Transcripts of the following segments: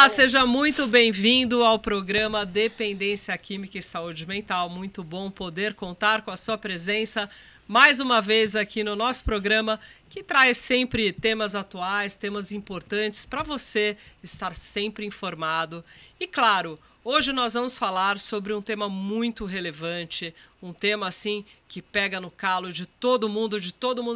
Olá, seja muito bem-vindo ao programa Dependência Química e Saúde Mental. Muito bom poder contar com a sua presença mais uma vez aqui no nosso programa, que traz sempre temas atuais, temas importantes para você estar sempre informado. E claro, hoje nós vamos falar sobre um tema muito relevante, um tema assim que pega no calo de todo mundo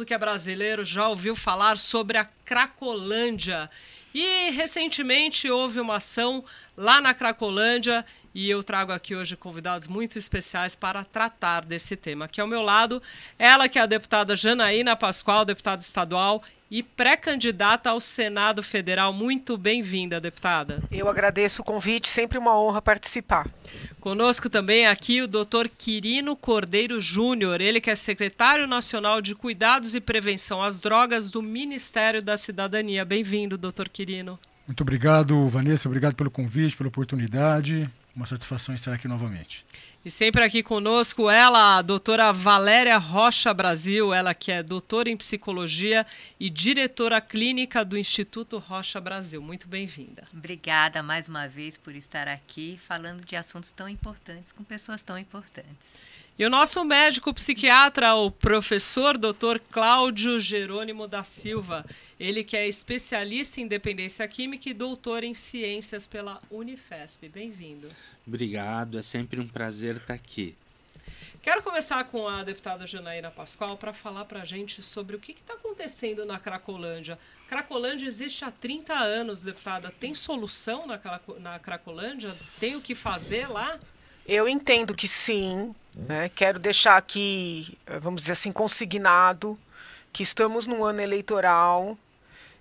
que é brasileiro já ouviu falar sobre a Cracolândia. E recentemente houve uma ação lá na Cracolândia e eu trago aqui hoje convidados muito especiais para tratar desse tema. Aqui ao meu lado, ela que é a deputada Janaína Pascoal, deputada estadual e pré-candidata ao Senado Federal. Muito bem-vinda, deputada. Eu agradeço o convite, sempre uma honra participar. Conosco também aqui o Dr. Quirino Cordeiro Júnior, ele que é secretário nacional de Cuidados e Prevenção às Drogas do Ministério da Cidadania. Bem-vindo, Dr. Quirino. Muito obrigado, Vanessa, obrigado pelo convite, pela oportunidade. Uma satisfação estar aqui novamente. E sempre aqui conosco ela, a doutora Valéria Rocha Brasil, ela que é doutora em psicologia e diretora clínica do Instituto Rocha Brasil. Muito bem-vinda. Obrigada mais uma vez por estar aqui falando de assuntos tão importantes com pessoas tão importantes. E o nosso médico psiquiatra, o professor Dr. Cláudio Jerônimo da Silva, ele que é especialista em dependência química e doutor em ciências pela Unifesp. Bem-vindo. Obrigado, é sempre um prazer estar aqui. Quero começar com a deputada Janaína Pascoal para falar para a gente sobre o que está acontecendo na Cracolândia. Cracolândia existe há 30 anos, deputada. Tem solução na Cracolândia? Tem o que fazer lá? Eu entendo que sim, né? Quero deixar aqui, vamos dizer assim, consignado que estamos num ano eleitoral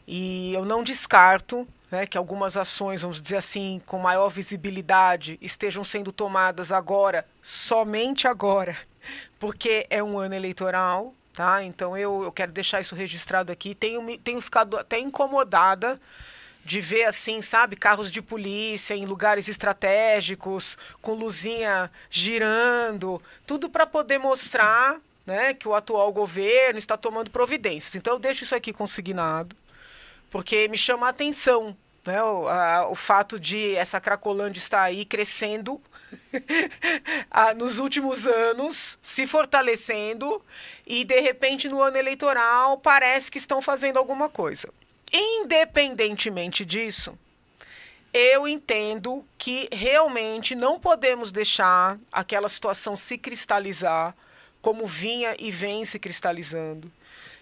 e eu não descarto, né, que algumas ações, vamos dizer assim, com maior visibilidade estejam sendo tomadas agora, somente agora, porque é um ano eleitoral, tá? Então eu quero deixar isso registrado aqui. Tenho ficado até incomodada de ver, assim, sabe, carros de polícia em lugares estratégicos, com luzinha girando, tudo para poder mostrar, né, que o atual governo está tomando providências. Então eu deixo isso aqui consignado, porque me chama a atenção, né, o fato de essa Cracolândia estar aí crescendo nos últimos anos, se fortalecendo, e de repente no ano eleitoral parece que estão fazendo alguma coisa. Independentemente disso, eu entendo que realmente não podemos deixar aquela situação se cristalizar como vinha e vem se cristalizando.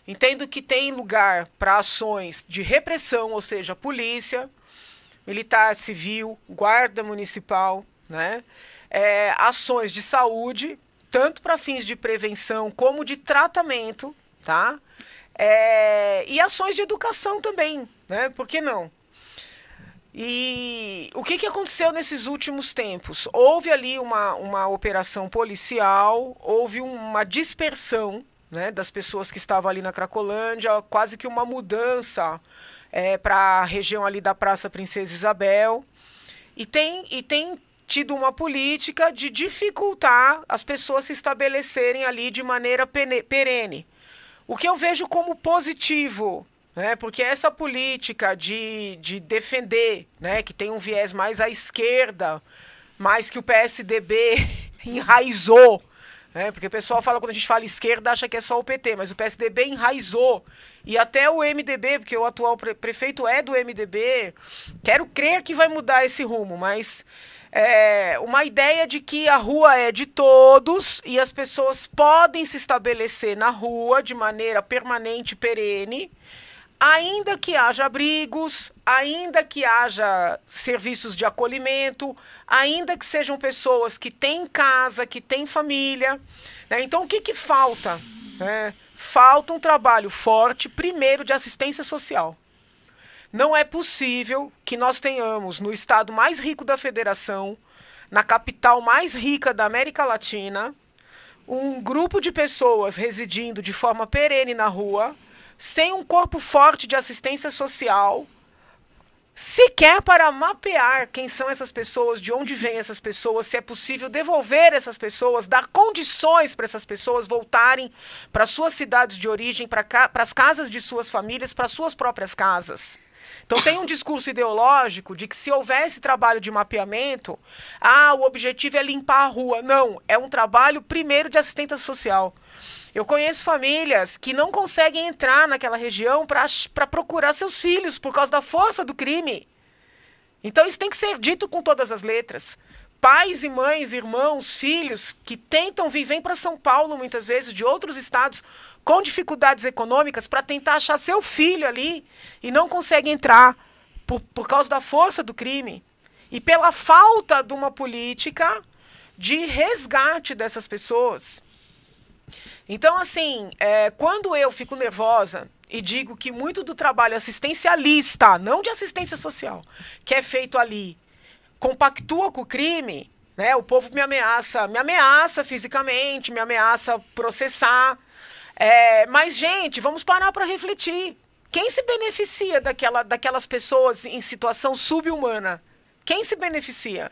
Entendo que tem lugar para ações de repressão, ou seja, polícia, militar, civil, guarda municipal, né? Ações de saúde, tanto para fins de prevenção como de tratamento, tá? E ações de educação também, né? Por que não? E o que aconteceu nesses últimos tempos? Houve ali uma operação policial, houve uma dispersão, né, das pessoas que estavam ali na Cracolândia, quase que uma mudança para a região ali da Praça Princesa Isabel. E tem tido uma política de dificultar as pessoas se estabelecerem ali de maneira perene. O que eu vejo como positivo, né, porque essa política de defender, né, que tem um viés mais à esquerda, mais que o PSDB enraizou, né, porque o pessoal fala, quando a gente fala esquerda, acha que é só o PT, mas o PSDB enraizou, e até o MDB, porque o atual prefeito é do MDB, quero crer que vai mudar esse rumo, mas uma ideia de que a rua é de todos e as pessoas podem se estabelecer na rua de maneira permanente, perene, ainda que haja abrigos, ainda que haja serviços de acolhimento, ainda que sejam pessoas que têm casa, que têm família, né? Então o que falta? Falta um trabalho forte, primeiro, de assistência social. Não é possível que nós tenhamos no estado mais rico da federação, na capital mais rica da América Latina, um grupo de pessoas residindo de forma perene na rua, sem um corpo forte de assistência social, sequer para mapear quem são essas pessoas, de onde vêm essas pessoas, se é possível devolver essas pessoas, dar condições para essas pessoas voltarem para suas cidades de origem, para as casas de suas famílias, para suas próprias casas. Então tem um discurso ideológico de que se houvesse trabalho de mapeamento, o objetivo é limpar a rua. Não, é um trabalho primeiro de assistência social. Eu conheço famílias que não conseguem entrar naquela região para procurar seus filhos por causa da força do crime. Então isso tem que ser dito com todas as letras. Pais e mães, irmãos, filhos que tentam vir, vêm para São Paulo muitas vezes, de outros estados, com dificuldades econômicas, para tentar achar seu filho ali e não conseguem entrar por causa da força do crime e pela falta de uma política de resgate dessas pessoas. Então, assim, quando eu fico nervosa e digo que muito do trabalho assistencialista, não de assistência social, que é feito ali, compactua com o crime, né? O povo me ameaça fisicamente, me ameaça processar. Mas, gente, vamos parar para refletir. Quem se beneficia daquelas pessoas em situação subhumana? Quem se beneficia?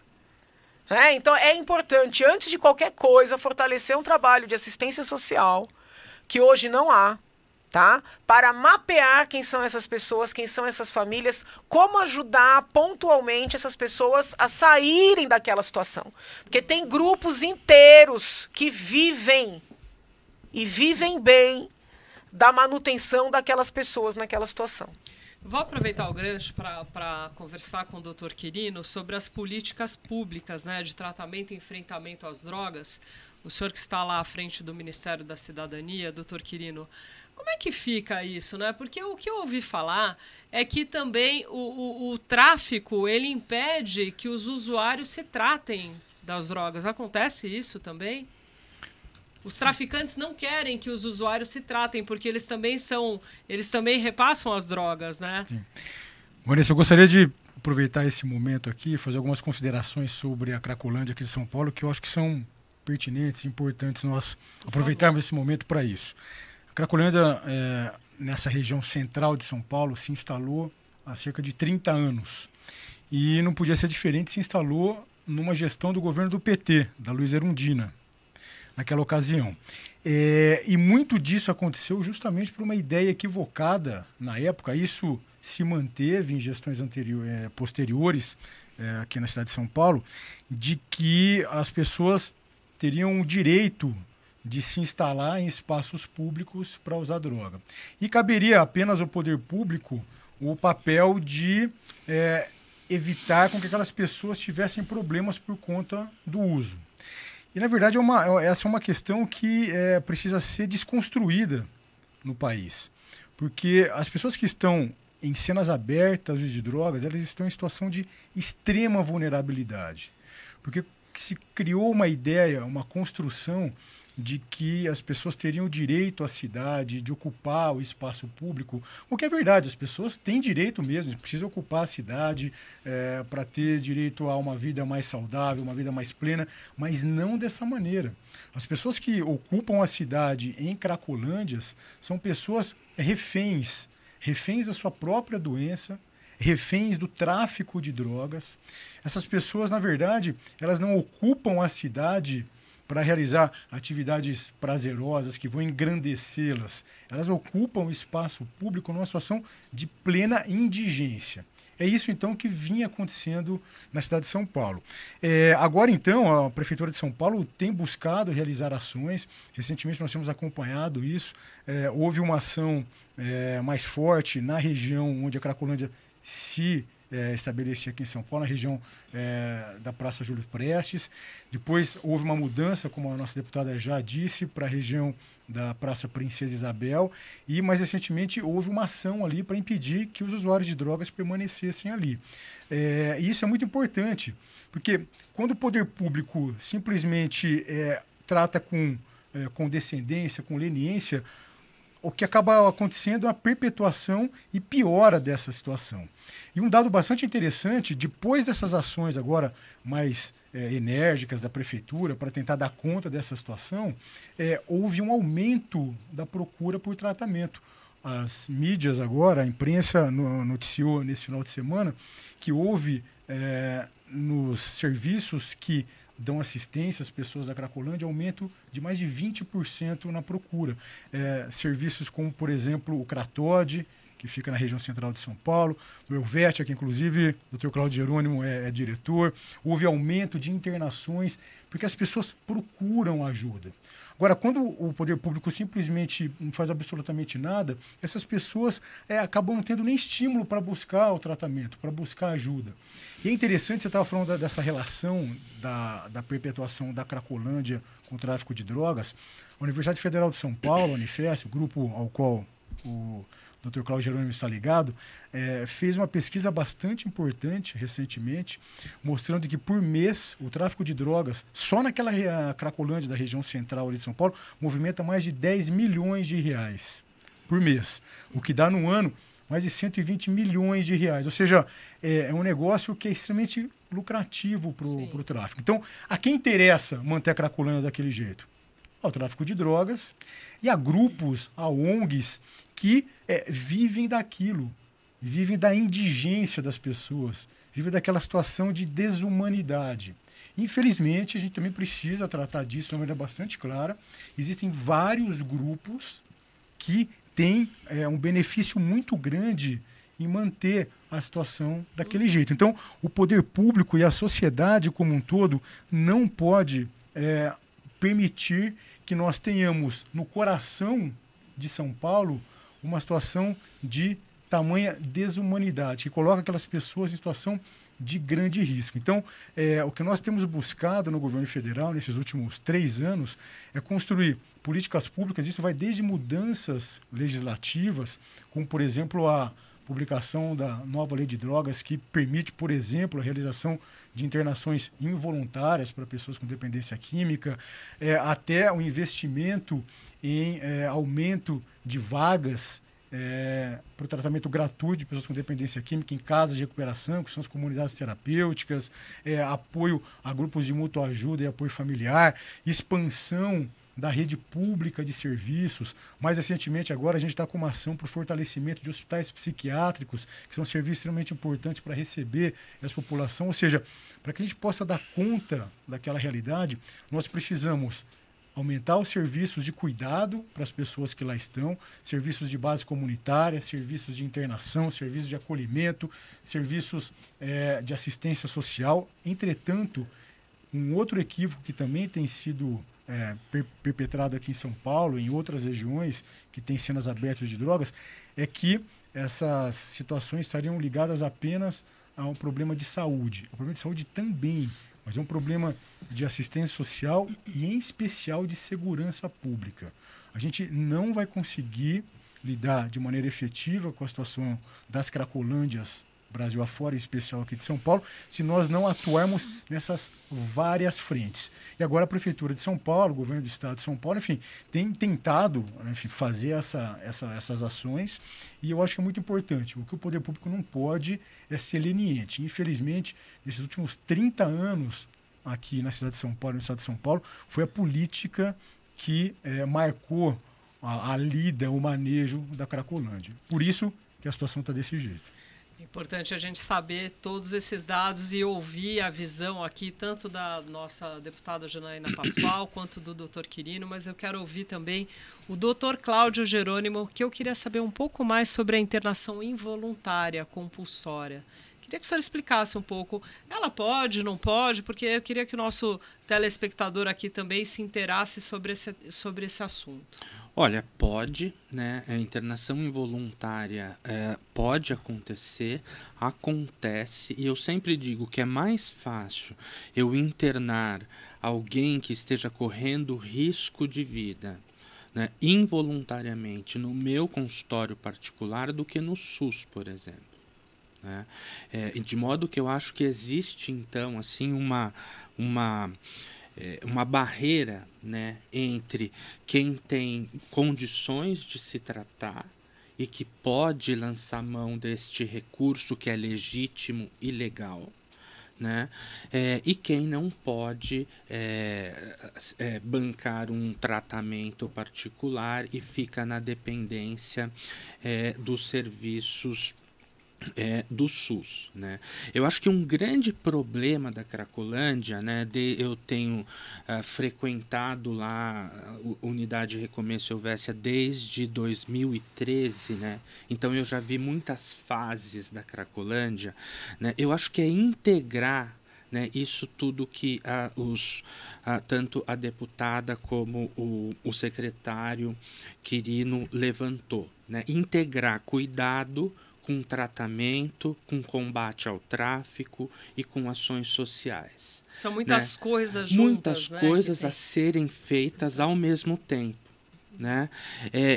Então, é importante, antes de qualquer coisa, fortalecer um trabalho de assistência social, que hoje não há, tá? Para mapear quem são essas pessoas, quem são essas famílias, como ajudar pontualmente essas pessoas a saírem daquela situação. Porque tem grupos inteiros que vivem, e vivem bem, da manutenção daquelas pessoas naquela situação. Vou aproveitar o gancho para conversar com o Dr. Quirino sobre as políticas públicas, né, de tratamento e enfrentamento às drogas. O senhor que está lá à frente do Ministério da Cidadania, Dr. Quirino, como é que fica isso, né? Porque o que eu ouvi falar é que também o tráfico ele impede que os usuários se tratem das drogas. Acontece isso também? Os traficantes não querem que os usuários se tratem, porque eles também repassam as drogas, né? Sim. Vanessa, eu gostaria de aproveitar esse momento aqui e fazer algumas considerações sobre a Cracolândia aqui de São Paulo, que eu acho que são pertinentes, importantes nós aproveitarmos esse momento para isso. A Cracolândia, nessa região central de São Paulo, se instalou há cerca de 30 anos. E não podia ser diferente, se instalou numa gestão do governo do PT, da Luiza Erundina, naquela ocasião. E muito disso aconteceu justamente por uma ideia equivocada na época. Isso se manteve em gestões posteriores aqui na cidade de São Paulo, de que as pessoas teriam o direito de se instalar em espaços públicos para usar droga. E caberia apenas ao poder público o papel de evitar com que aquelas pessoas tivessem problemas por conta do uso. E, na verdade, essa é uma questão que precisa ser desconstruída no país. Porque as pessoas que estão em cenas abertas de drogas, elas estão em situação de extrema vulnerabilidade. Porque se criou uma ideia, uma construção de que as pessoas teriam direito à cidade, de ocupar o espaço público, o que é verdade, as pessoas têm direito mesmo, precisam ocupar a cidade para ter direito a uma vida mais saudável, uma vida mais plena, mas não dessa maneira. As pessoas que ocupam a cidade em Cracolândias são pessoas reféns da sua própria doença, reféns do tráfico de drogas. Essas pessoas, na verdade, elas não ocupam a cidade para realizar atividades prazerosas que vão engrandecê-las. Elas ocupam o espaço público numa situação de plena indigência. É isso, então, que vinha acontecendo na cidade de São Paulo. Agora, então, a Prefeitura de São Paulo tem buscado realizar ações. Recentemente, nós temos acompanhado isso. Houve uma ação mais forte na região onde a Cracolândia se estabelecia aqui em São Paulo, na região da Praça Júlio Prestes. Depois houve uma mudança, como a nossa deputada já disse, para a região da Praça Princesa Isabel, e mais recentemente houve uma ação ali para impedir que os usuários de drogas permanecessem ali. E isso é muito importante, porque quando o poder público simplesmente trata com condescendência, com leniência, o que acaba acontecendo é a perpetuação e piora dessa situação. E um dado bastante interessante, depois dessas ações agora mais enérgicas da Prefeitura para tentar dar conta dessa situação, houve um aumento da procura por tratamento. As mídias agora, a imprensa noticiou nesse final de semana que houve nos serviços que dão assistência às pessoas da Cracolândia, aumento de mais de 20% na procura. Serviços como, por exemplo, o Cratode, que fica na região central de São Paulo, do Helvétia, que inclusive o Dr. Cláudio Jerônimo é diretor. Houve aumento de internações, porque as pessoas procuram ajuda. Agora, quando o poder público simplesmente não faz absolutamente nada, essas pessoas acabam não tendo nem estímulo para buscar o tratamento, para buscar ajuda. E é interessante, você estava falando dessa relação da perpetuação da Cracolândia com o tráfico de drogas. A Universidade Federal de São Paulo, a Unifesp, o grupo ao qual o Dr. Cláudio Jerônimo está ligado, fez uma pesquisa bastante importante recentemente, mostrando que por mês o tráfico de drogas, só naquela Cracolândia da região central ali de São Paulo, movimenta mais de 10 milhões de reais por mês, o que dá no ano mais de 120 milhões de reais. Ou seja, é um negócio que é extremamente lucrativo para o tráfico. Então, a quem interessa manter a Cracolândia daquele jeito? Ao tráfico de drogas e a grupos, a ONGs, que vivem daquilo, vivem da indigência das pessoas, vivem daquela situação de desumanidade. Infelizmente, a gente também precisa tratar disso de uma maneira bastante clara. Existem vários grupos que têm um benefício muito grande em manter a situação daquele jeito. Então, o poder público e a sociedade como um todo não pode permitir que nós tenhamos no coração de São Paulo uma situação de tamanha desumanidade, que coloca aquelas pessoas em situação de grande risco. Então, o que nós temos buscado no governo federal nesses últimos 3 anos é construir políticas públicas. Isso vai desde mudanças legislativas, como, por exemplo, a publicação da nova lei de drogas, que permite, por exemplo, a realização de internações involuntárias para pessoas com dependência química, até o investimento em aumento de vagas para o tratamento gratuito de pessoas com dependência química em casas de recuperação, que são as comunidades terapêuticas, apoio a grupos de mútua ajuda e apoio familiar, expansão da rede pública de serviços. Mais recentemente, agora, a gente está com uma ação para o fortalecimento de hospitais psiquiátricos, que são serviços extremamente importantes para receber essa população. Ou seja, para que a gente possa dar conta daquela realidade, nós precisamos aumentar os serviços de cuidado para as pessoas que lá estão, serviços de base comunitária, serviços de internação, serviços de acolhimento, serviços de assistência social. Entretanto, um outro equívoco que também tem sido perpetrado aqui em São Paulo, em outras regiões que têm cenas abertas de drogas, é que essas situações estariam ligadas apenas a um problema de saúde. O problema de saúde também, mas é um problema de assistência social e, em especial, de segurança pública. A gente não vai conseguir lidar de maneira efetiva com a situação das Cracolândias Brasil afora, em especial aqui de São Paulo, se nós não atuarmos nessas várias frentes. E agora a Prefeitura de São Paulo, o Governo do Estado de São Paulo, enfim, tem tentado, fazer essas ações, e eu acho que é muito importante. O que o poder público não pode é ser leniente. Infelizmente, nesses últimos 30 anos aqui na cidade de São Paulo, no estado de São Paulo, foi a política que marcou a lida, o manejo da Cracolândia. Por isso que a situação está desse jeito. É importante a gente saber todos esses dados e ouvir a visão aqui, tanto da nossa deputada Janaína Pascoal, quanto do doutor Quirino, mas eu quero ouvir também o doutor Cláudio Jerônimo, que eu queria saber um pouco mais sobre a internação involuntária, compulsória. Queria que o senhor explicasse um pouco. Ela pode, não pode? Porque eu queria que o nosso telespectador aqui também se inteirasse sobre esse assunto. Olha, pode, né? A internação involuntária pode acontecer, acontece, e eu sempre digo que é mais fácil eu internar alguém que esteja correndo risco de vida, né, involuntariamente no meu consultório particular do que no SUS, por exemplo. Né? De modo que eu acho que existe, então, assim, uma barreira, né, entre quem tem condições de se tratar e que pode lançar mão deste recurso que é legítimo e legal, né, e quem não pode bancar um tratamento particular e fica na dependência dos serviços do SUS, né? Eu acho que um grande problema da Cracolândia, né, eu tenho frequentado lá a Unidade Recomeço Helvécia desde 2013, né? Então eu já vi muitas fases da Cracolândia, né? Eu acho que é integrar, né, isso tudo que tanto a deputada como o secretário Quirino levantou, né? Integrar cuidado com tratamento, com combate ao tráfico e com ações sociais. São muitas, né, coisas juntas. Muitas, né, coisas a serem feitas ao mesmo tempo. Né?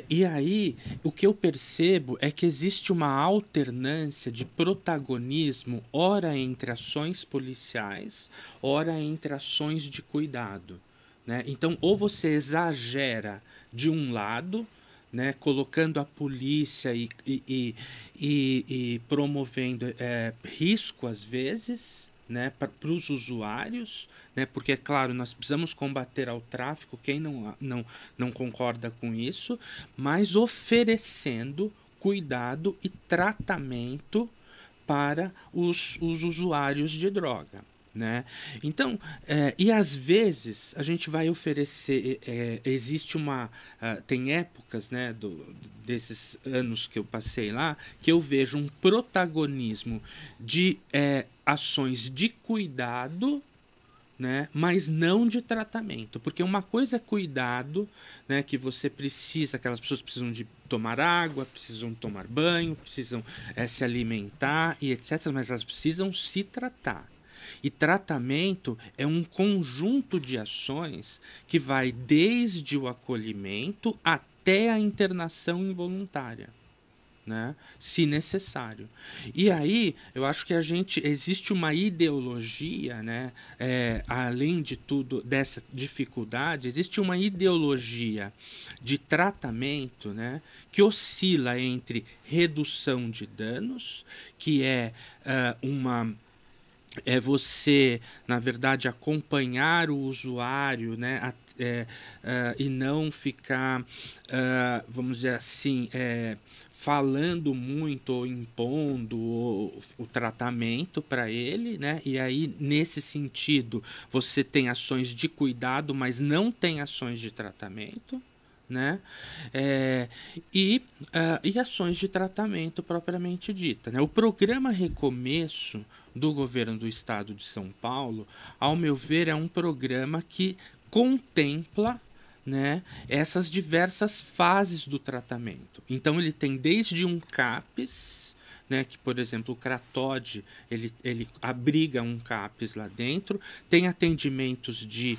E aí, o que eu percebo é que existe uma alternância de protagonismo, ora entre ações policiais, ora entre ações de cuidado. Né? Então, ou você exagera de um lado, né, colocando a polícia e promovendo risco, às vezes, né, para os usuários, né, porque, é claro, nós precisamos combater ao tráfico, quem não concorda com isso, mas oferecendo cuidado e tratamento para os usuários de droga. Né? Então, e às vezes a gente vai oferecer, existe tem épocas, né, desses anos que eu passei lá, que eu vejo um protagonismo de ações de cuidado, né, mas não de tratamento, porque uma coisa é cuidado, né, que você precisa, aquelas pessoas precisam de tomar água, precisam tomar banho, precisam se alimentar e etc, mas elas precisam se tratar. E tratamento é um conjunto de ações que vai desde o acolhimento até a internação involuntária, né? Se necessário. E aí, eu acho que existe uma ideologia, né? Além de tudo, dessa dificuldade, existe uma ideologia de tratamento, né? Que oscila entre redução de danos, que é você, na verdade, acompanhar o usuário, né, e não ficar, vamos dizer assim, falando muito ou impondo o tratamento para ele, né? E aí, nesse sentido, você tem ações de cuidado, mas não tem ações de tratamento. Né? E ações de tratamento propriamente dita, né? O programa Recomeço do governo do estado de São Paulo, ao meu ver, é um programa que contempla, né, essas diversas fases do tratamento. Então ele tem desde um CAPS, né, que, por exemplo, o Cratod, ele abriga um CAPS lá dentro, tem atendimentos de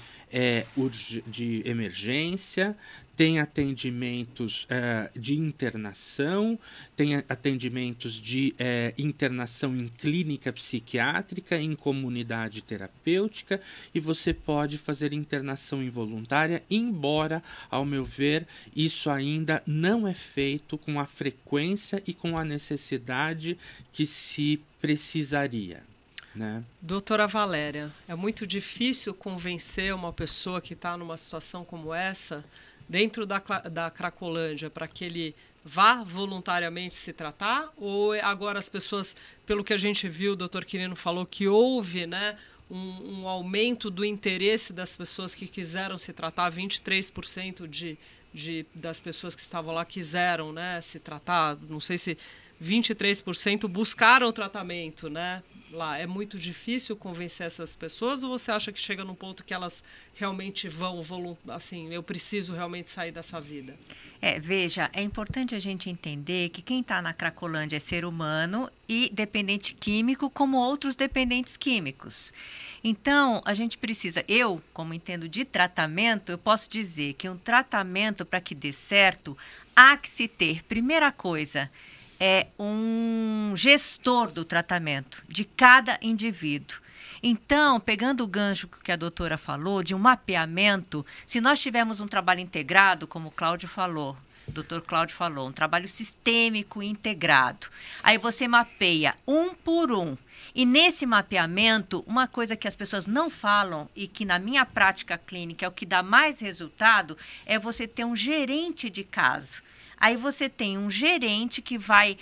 emergência, tem atendimentos de internação, tem atendimentos de internação em clínica psiquiátrica, em comunidade terapêutica, e você pode fazer internação involuntária, embora, ao meu ver, isso ainda não é feito com a frequência e com a necessidade que se precisaria. Né? Doutora Valéria, é muito difícil convencer uma pessoa que está numa situação como essa, dentro da Cracolândia, para que ele vá voluntariamente se tratar? Ou agora as pessoas, pelo que a gente viu, o doutor Quirino falou que houve, né, um aumento do interesse das pessoas que quiseram se tratar, 23% das pessoas que estavam lá quiseram, né, se tratar, não sei se 23% buscaram tratamento, né? Lá é muito difícil convencer essas pessoas, ou você acha que chega num ponto que elas realmente vão, assim, eu preciso realmente sair dessa vida? Veja, é importante a gente entender que quem está na Cracolândia é ser humano e dependente químico como outros dependentes químicos. Então, a gente precisa, eu, como entendo de tratamento, eu posso dizer que um tratamento, para que dê certo, há que se ter, primeira coisa, um gestor do tratamento de cada indivíduo. Então, pegando o gancho que a doutora falou, de um mapeamento, se nós tivermos um trabalho integrado, como o Cláudio falou, o doutor Cláudio falou, um trabalho sistêmico integrado, aí você mapeia um por um. E nesse mapeamento, uma coisa que as pessoas não falam e que na minha prática clínica é o que dá mais resultado, é você ter um gerente de caso. Aí você tem um gerente que vai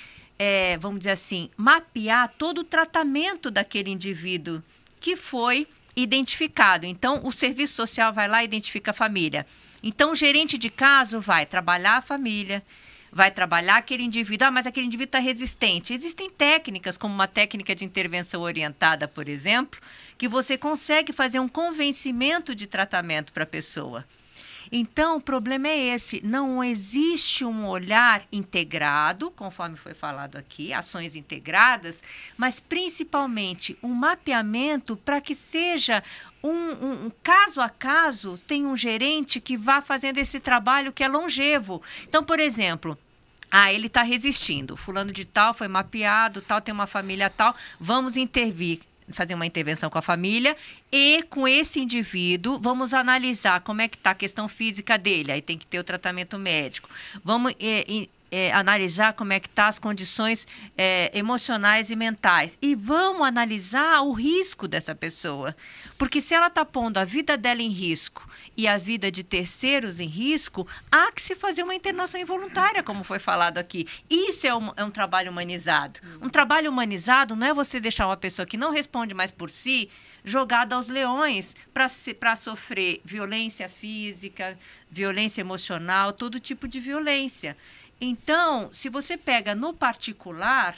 vamos dizer assim, mapear todo o tratamento daquele indivíduo que foi identificado. Então, o serviço social vai lá e identifica a família. Então, o gerente de caso vai trabalhar a família, vai trabalhar aquele indivíduo. Mas aquele indivíduo está resistente. Existem técnicas, como uma técnica de intervenção orientada, por exemplo, que você consegue fazer um convencimento de tratamento para a pessoa. Então, o problema é esse, não existe um olhar integrado, conforme foi falado aqui, ações integradas, mas principalmente um mapeamento para que seja um caso a caso, tem um gerente que vá fazendo esse trabalho que é longevo. Então, por exemplo, ele está resistindo, fulano de tal foi mapeado, tal, tem uma família tal, vamos intervir. Fazer uma intervenção com a família e com esse indivíduo, vamos analisar como é que está a questão física dele, aí tem que ter o tratamento médico. Vamos analisar como é que estão as condições emocionais e mentais. E vamos analisar o risco dessa pessoa. Porque se ela está pondo a vida dela em risco e a vida de terceiros em risco, há que se fazer uma internação involuntária, como foi falado aqui. Isso é um trabalho humanizado. Um trabalho humanizado não é você deixar uma pessoa que não responde mais por si jogada aos leões para sofrer violência física, violência emocional, todo tipo de violência. Então, se você pega no particular,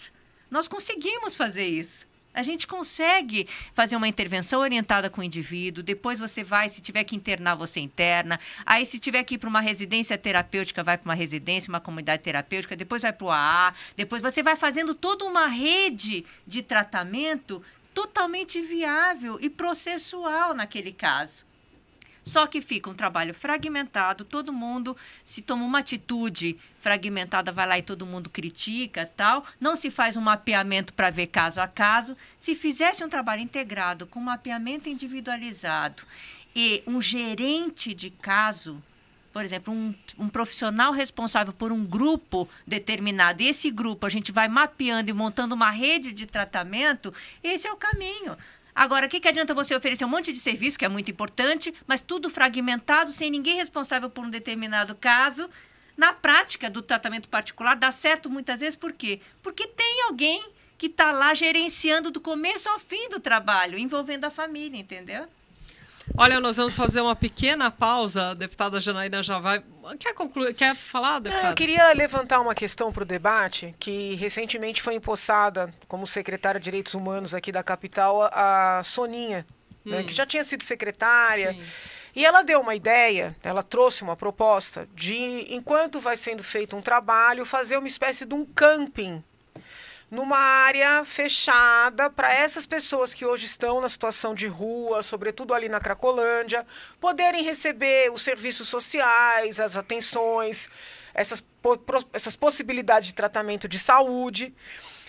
nós conseguimos fazer isso. A gente consegue fazer uma intervenção orientada com o indivíduo, depois você vai, se tiver que internar, você interna. Aí, se tiver que ir para uma residência terapêutica, vai para uma residência, uma comunidade terapêutica, depois vai para o AA, depois você vai fazendo toda uma rede de tratamento totalmente viável e processual naquele caso. Só que fica um trabalho fragmentado, todo mundo se toma uma atitude fragmentada, vai lá e todo mundo critica, tal. Não se faz um mapeamento para ver caso a caso. Se fizesse um trabalho integrado com mapeamento individualizado e um gerente de caso, por exemplo, um profissional responsável por um grupo determinado, e esse grupo a gente vai mapeando e montando uma rede de tratamento, esse é o caminho. Agora, o que adianta você oferecer um monte de serviço, que é muito importante, mas tudo fragmentado, sem ninguém responsável por um determinado caso? Na prática do tratamento particular, dá certo muitas vezes, por quê? Porque tem alguém que está lá gerenciando do começo ao fim do trabalho, envolvendo a família, entendeu? Olha, nós vamos fazer uma pequena pausa. A deputada Janaína já vai... Quer concluir? Quer falar, deputada? Eu queria levantar uma questão para o debate, que recentemente foi empossada como secretária de Direitos Humanos aqui da capital, a Soninha, né, que já tinha sido secretária. Sim. E ela deu uma ideia, ela trouxe uma proposta de, enquanto vai sendo feito um trabalho, fazer uma espécie de um camping numa área fechada para essas pessoas que hoje estão na situação de rua, sobretudo ali na Cracolândia, poderem receber os serviços sociais, as atenções, essas possibilidades de tratamento de saúde.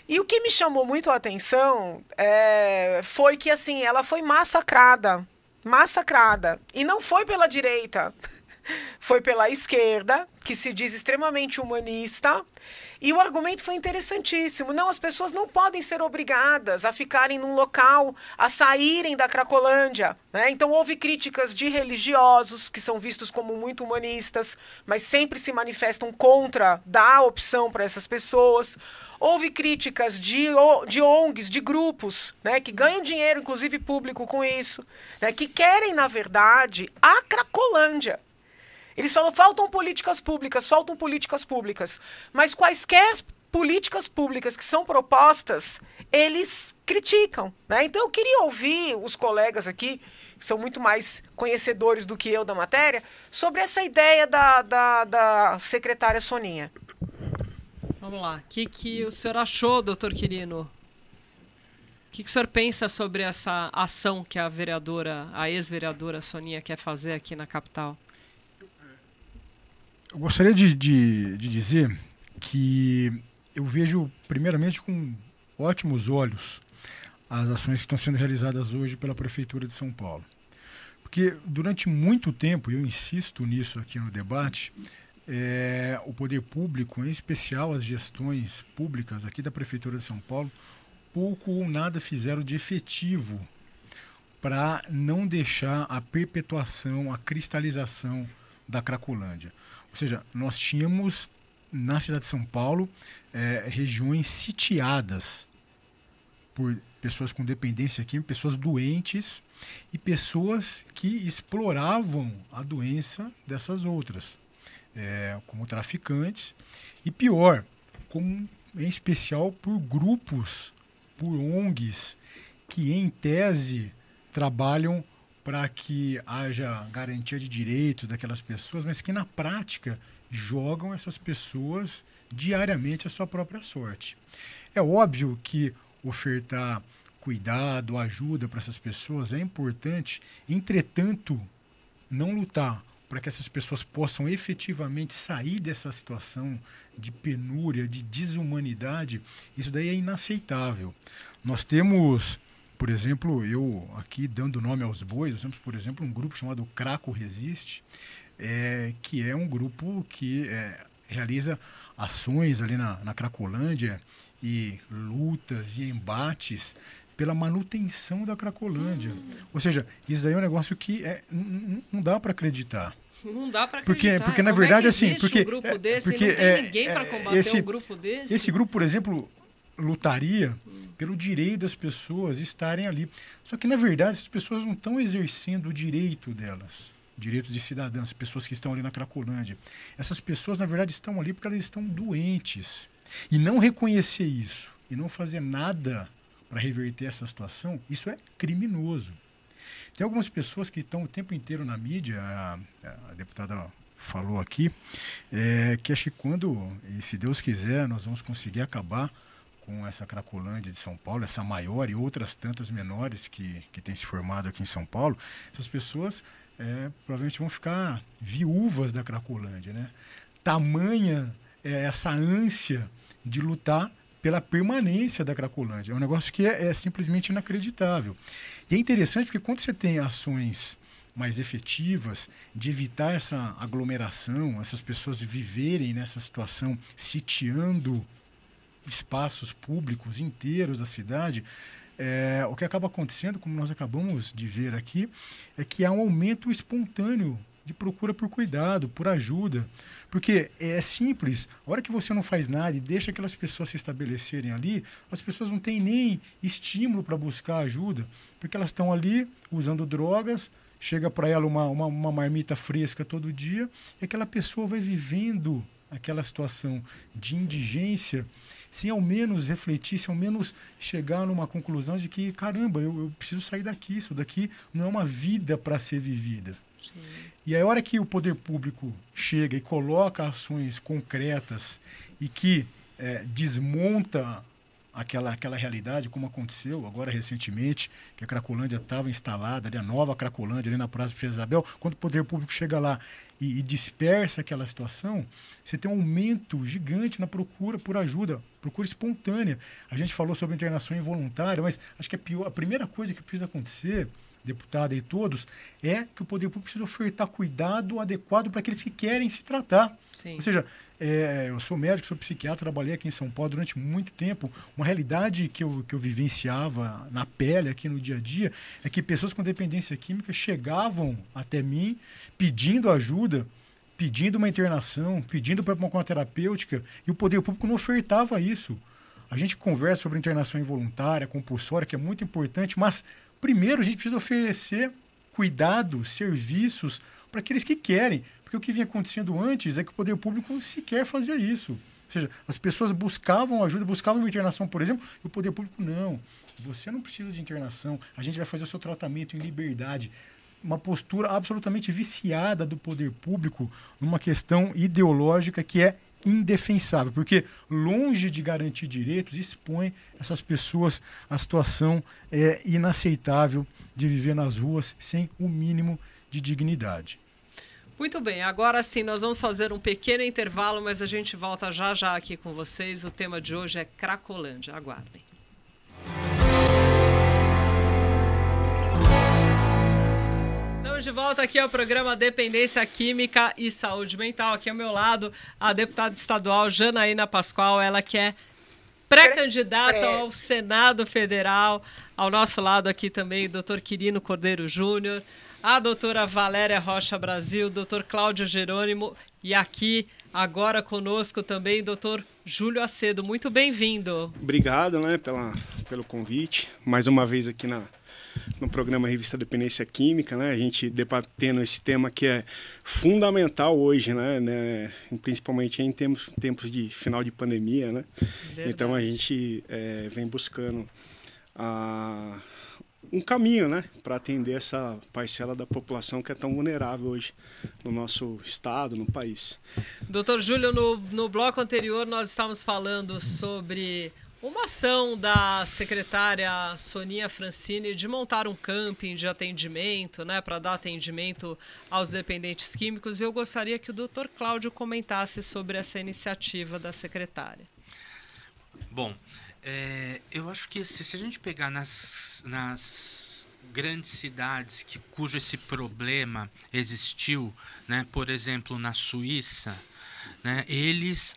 E o que me chamou muito a atenção foi que assim, ela foi massacrada. E não foi pela direita, foi pela esquerda, que se diz extremamente humanista. E o argumento foi interessantíssimo. Não, as pessoas não podem ser obrigadas a ficarem num local, a saírem da Cracolândia, né? Então houve críticas de religiosos, que são vistos como muito humanistas, mas sempre se manifestam contra dar opção para essas pessoas. Houve críticas de ONGs, de grupos, né, que ganham dinheiro, inclusive público, com isso, né, que querem, na verdade, a Cracolândia. Eles falam, faltam políticas públicas, mas quaisquer políticas públicas que são propostas, eles criticam, né? Então eu queria ouvir os colegas aqui, que são muito mais conhecedores do que eu da matéria, sobre essa ideia da secretária Soninha. Vamos lá, o que o senhor achou, doutor Quirino? O que o senhor pensa sobre essa ação que a ex-vereadora Soninha quer fazer aqui na capital? Eu gostaria de dizer que eu vejo, primeiramente, com ótimos olhos as ações que estão sendo realizadas hoje pela Prefeitura de São Paulo. Porque durante muito tempo, e eu insisto nisso aqui no debate, o poder público, em especial as gestões públicas aqui da Prefeitura de São Paulo, pouco ou nada fizeram de efetivo para não deixar a perpetuação, a cristalização da Cracolândia. Ou seja, nós tínhamos na cidade de São Paulo, regiões sitiadas por pessoas com dependência química, pessoas doentes e pessoas que exploravam a doença dessas outras, como traficantes e pior, como em especial por grupos, por ONGs, que em tese trabalham para que haja garantia de direitos daquelas pessoas, mas que na prática jogam essas pessoas diariamente à sua própria sorte. É óbvio que ofertar cuidado, ajuda para essas pessoas é importante, entretanto, não lutar para que essas pessoas possam efetivamente sair dessa situação de penúria, de desumanidade, isso daí é inaceitável. Nós temos, por exemplo, eu aqui dando nome aos bois, nós temos, por exemplo, um grupo chamado Craco Resiste, que é um grupo que realiza ações ali na Cracolândia e lutas e embates pela manutenção da Cracolândia. Ou seja, isso daí é um negócio que não dá para acreditar. Não dá para acreditar. Porque na verdade, assim, um grupo desse, não tem ninguém para combater um grupo desse. Esse grupo, por exemplo, lutaria pelo direito das pessoas estarem ali. Só que, na verdade, essas pessoas não estão exercendo o direito delas, direitos de cidadãs, pessoas que estão ali na Cracolândia. Essas pessoas, na verdade, estão ali porque elas estão doentes. E não reconhecer isso, e não fazer nada para reverter essa situação, isso é criminoso. Tem algumas pessoas que estão o tempo inteiro na mídia, a deputada falou aqui, que acho que quando, e se Deus quiser, nós vamos conseguir acabar com essa Cracolândia de São Paulo, essa maior e outras tantas menores que tem se formado aqui em São Paulo, essas pessoas provavelmente vão ficar viúvas da Cracolândia, né? Tamanha essa ânsia de lutar pela permanência da Cracolândia. É um negócio que é simplesmente inacreditável. E é interessante porque quando você tem ações mais efetivas de evitar essa aglomeração, essas pessoas viverem nessa situação sitiando espaços públicos inteiros da cidade, o que acaba acontecendo, como nós acabamos de ver aqui, é que há um aumento espontâneo de procura por cuidado, por ajuda. Porque é simples, a hora que você não faz nada e deixa aquelas pessoas se estabelecerem ali, as pessoas não têm nem estímulo para buscar ajuda, porque elas estão ali usando drogas, chega para ela uma marmita fresca todo dia, e aquela pessoa vai vivendo aquela situação de indigência, sem ao menos refletir, sem ao menos chegar numa conclusão de que, caramba, eu preciso sair daqui, isso daqui não é uma vida para ser vivida. Sim. E a hora que o poder público chega e coloca ações concretas e que desmonta aquela realidade, como aconteceu agora recentemente, que a Cracolândia estava instalada, ali, a nova Cracolândia, ali na Praça de Isabel, quando o poder público chega lá e dispersa aquela situação, você tem um aumento gigante na procura por ajuda, procura espontânea. A gente falou sobre internação involuntária, mas acho que a primeira coisa que precisa acontecer, deputada e todos, é que o poder público precisa ofertar cuidado adequado para aqueles que querem se tratar. Sim. Ou seja, eu sou médico, sou psiquiatra, trabalhei aqui em São Paulo durante muito tempo. Uma realidade que eu vivenciava na pele aqui no dia a dia é que pessoas com dependência química chegavam até mim pedindo ajuda, pedindo uma internação, pedindo para uma terapêutica, e o poder público não ofertava isso. A gente conversa sobre internação involuntária, compulsória, que é muito importante, mas primeiro a gente precisa oferecer cuidado, serviços para aqueles que querem. Porque o que vinha acontecendo antes é que o poder público sequer fazia isso. Ou seja, as pessoas buscavam ajuda, buscavam uma internação, por exemplo, e o poder público não. Você não precisa de internação, a gente vai fazer o seu tratamento em liberdade. Uma postura absolutamente viciada do poder público numa questão ideológica que é indefensável, porque longe de garantir direitos, expõe essas pessoas à situação inaceitável de viver nas ruas sem o mínimo de dignidade. Muito bem, agora sim nós vamos fazer um pequeno intervalo, mas a gente volta já já aqui com vocês. O tema de hoje é Cracolândia, aguardem. Estamos de volta aqui ao programa Dependência Química e Saúde Mental. Aqui ao meu lado, a deputada estadual Janaína Pascoal, ela que é pré-candidata ao Senado Federal. Ao nosso lado aqui também o doutor Quirino Cordeiro Júnior, a doutora Valéria Rocha Brasil, doutor Cláudio Jerônimo e aqui Agora conosco também, doutor Júlio Acedo. Muito bem-vindo. Obrigado, né, pelo convite. Mais uma vez aqui no programa Revista Dependência Química, né, a gente debatendo esse tema que é fundamental hoje, né, principalmente em tempos de final de pandemia, né. Verdade. Então a gente vem buscando um caminho, né, para atender essa parcela da população que é tão vulnerável hoje no nosso estado, no país. Doutor Júlio, no bloco anterior nós estávamos falando sobre uma ação da secretária Soninha Francini de montar um camping de atendimento, né, para dar atendimento aos dependentes químicos. Eu gostaria que o doutor Cláudio comentasse sobre essa iniciativa da secretária. Bom, eu acho que se a gente pegar nas grandes cidades cujo esse problema existiu, né, por exemplo, na Suíça, né, eles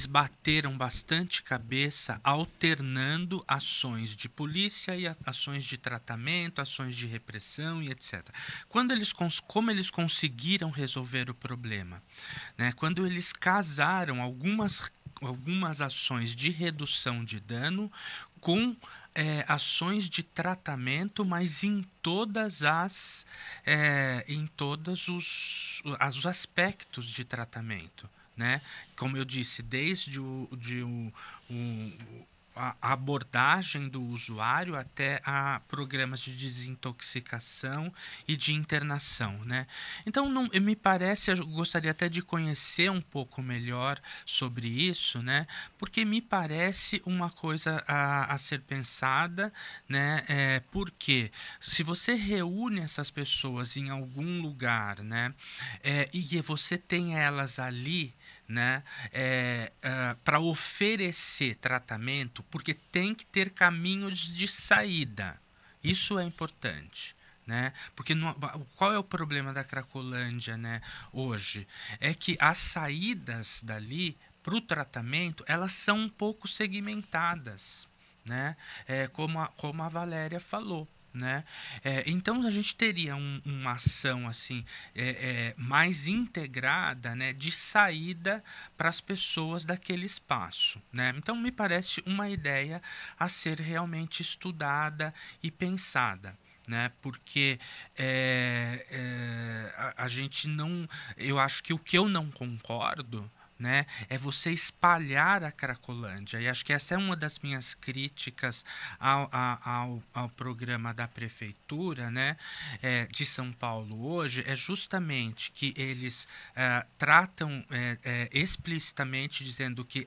bateram bastante cabeça alternando ações de polícia e ações de tratamento, ações de repressão e etc. Como eles conseguiram resolver o problema? Né, quando eles casaram algumas ações de redução de dano com ações de tratamento, mas em todos os aspectos de tratamento, né? Como eu disse, desde a abordagem do usuário até a programas de desintoxicação e de internação, né? Então, me parece, eu gostaria até de conhecer um pouco melhor sobre isso, né? Porque me parece uma coisa a ser pensada, né? Porque se você reúne essas pessoas em algum lugar, né? E você tem elas ali, né, para oferecer tratamento, porque tem que ter caminhos de saída. Isso é importante, né? Porque qual é o problema da Cracolândia, né, hoje? É que as saídas dali para o tratamento, elas são um pouco segmentadas, né? Como a Valéria falou. Né? Então a gente teria uma ação assim mais integrada, né, de saída para as pessoas daquele espaço, né? Então me parece uma ideia a ser realmente estudada e pensada, né? Porque a gente não, eu acho que o que eu não concordo, né, é você espalhar a Cracolândia. E acho que essa é uma das minhas críticas ao programa da Prefeitura, né, de São Paulo hoje, é justamente que eles tratam explicitamente dizendo que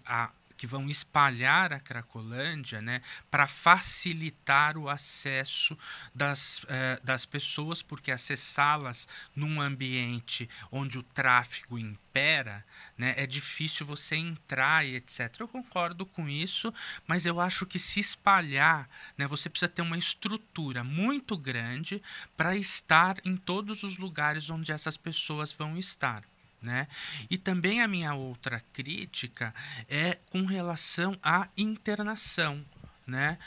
vão espalhar a Cracolândia, né, para facilitar o acesso das pessoas, porque acessá-las num ambiente onde o tráfego impera, né, é difícil você entrar e etc. Eu concordo com isso, mas eu acho que se espalhar, né, você precisa ter uma estrutura muito grande para estar em todos os lugares onde essas pessoas vão estar. Né? E também a minha outra crítica é com relação à internação. Né?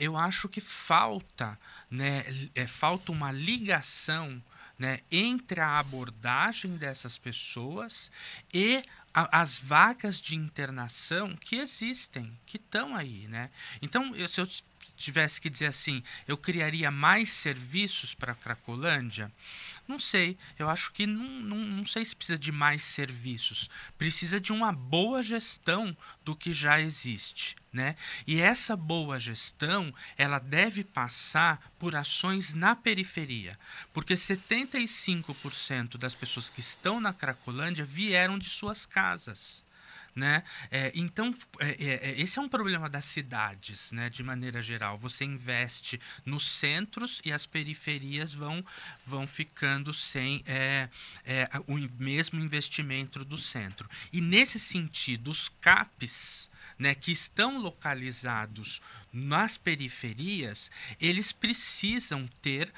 Eu acho que falta, né, falta uma ligação, né, entre a abordagem dessas pessoas e as vagas de internação que existem, que estão aí. Né? Então, se eu tivesse que dizer assim, eu criaria mais serviços para a Cracolândia? Não sei, eu acho que não sei se precisa de mais serviços, precisa de uma boa gestão do que já existe, né? E essa boa gestão, ela deve passar por ações na periferia, porque 75% das pessoas que estão na Cracolândia vieram de suas casas. Né? Então, esse é um problema das cidades, né? De maneira geral. Você investe nos centros e as periferias vão ficando sem o mesmo investimento do centro. E, nesse sentido, os CAPs, né, que estão localizados nas periferias, eles precisam ter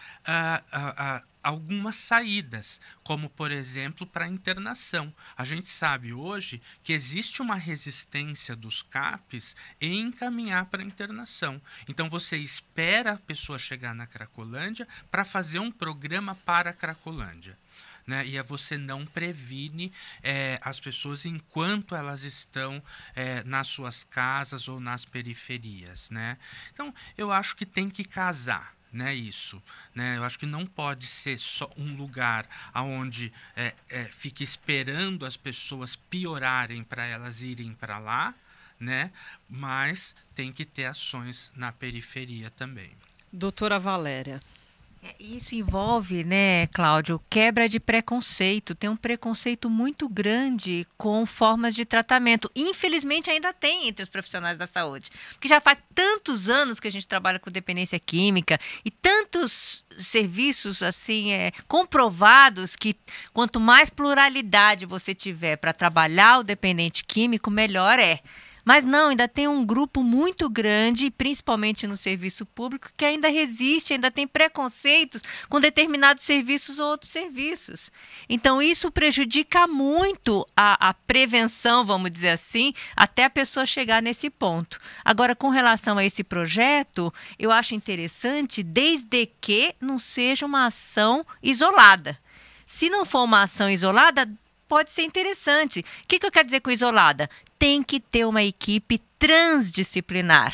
algumas saídas, como, por exemplo, para a internação. A gente sabe hoje que existe uma resistência dos CAPs em encaminhar para a internação. Então, você espera a pessoa chegar na Cracolândia para fazer um programa para a Cracolândia. Né? E você não previne as pessoas enquanto elas estão nas suas casas ou nas periferias. Né? Então, eu acho que tem que casar. Né, isso, né? Eu acho que não pode ser só um lugar onde fique esperando as pessoas piorarem para elas irem para lá, né? Mas tem que ter ações na periferia também. Doutora Valéria. Isso envolve, né, Cláudio, quebra de preconceito. Tem um preconceito muito grande com formas de tratamento. Infelizmente, ainda tem entre os profissionais da saúde. Porque já faz tantos anos que a gente trabalha com dependência química e tantos serviços assim comprovados que quanto mais pluralidade você tiver para trabalhar o dependente químico, melhor é. Mas não, ainda tem um grupo muito grande, principalmente no serviço público, que ainda resiste, ainda tem preconceitos com determinados serviços ou outros serviços. Então, isso prejudica muito a prevenção, vamos dizer assim, até a pessoa chegar nesse ponto. Agora, com relação a esse projeto, eu acho interessante, desde que não seja uma ação isolada. Se não for uma ação isolada, pode ser interessante. O que eu quero dizer com isolada? Tem que ter uma equipe transdisciplinar.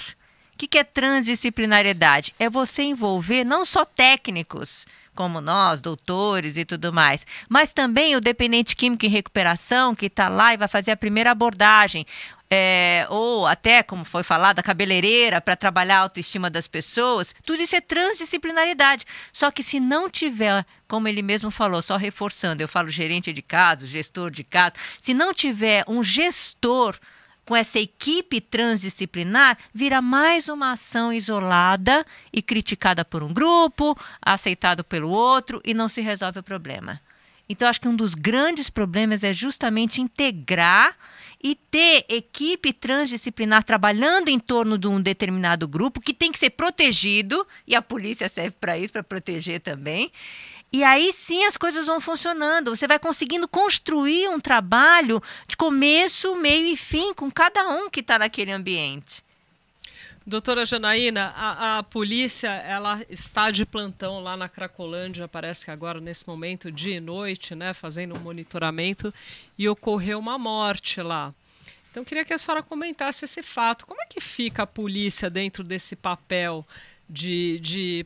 O que é transdisciplinariedade? É você envolver não só técnicos, como nós, doutores e tudo mais, mas também o dependente químico em recuperação, que está lá e vai fazer a primeira abordagem. Ou até, como foi falado, a cabeleireira para trabalhar a autoestima das pessoas. Tudo isso é transdisciplinaridade. Só que se não tiver, como ele mesmo falou, só reforçando, eu falo gerente de caso, gestor de caso, se não tiver um gestor com essa equipe transdisciplinar, vira mais uma ação isolada e criticada por um grupo, aceitado pelo outro e não se resolve o problema. Então, acho que um dos grandes problemas é justamente integrar e ter equipe transdisciplinar trabalhando em torno de um determinado grupo que tem que ser protegido, e a polícia serve para isso, para proteger também. E aí sim as coisas vão funcionando. Você vai conseguindo construir um trabalho de começo, meio e fim com cada um que está naquele ambiente. Doutora Janaína, a polícia ela está de plantão lá na Cracolândia, parece que agora nesse momento, dia e noite, né, fazendo um monitoramento, e ocorreu uma morte lá. Então, queria que a senhora comentasse esse fato. Como é que fica a polícia dentro desse papel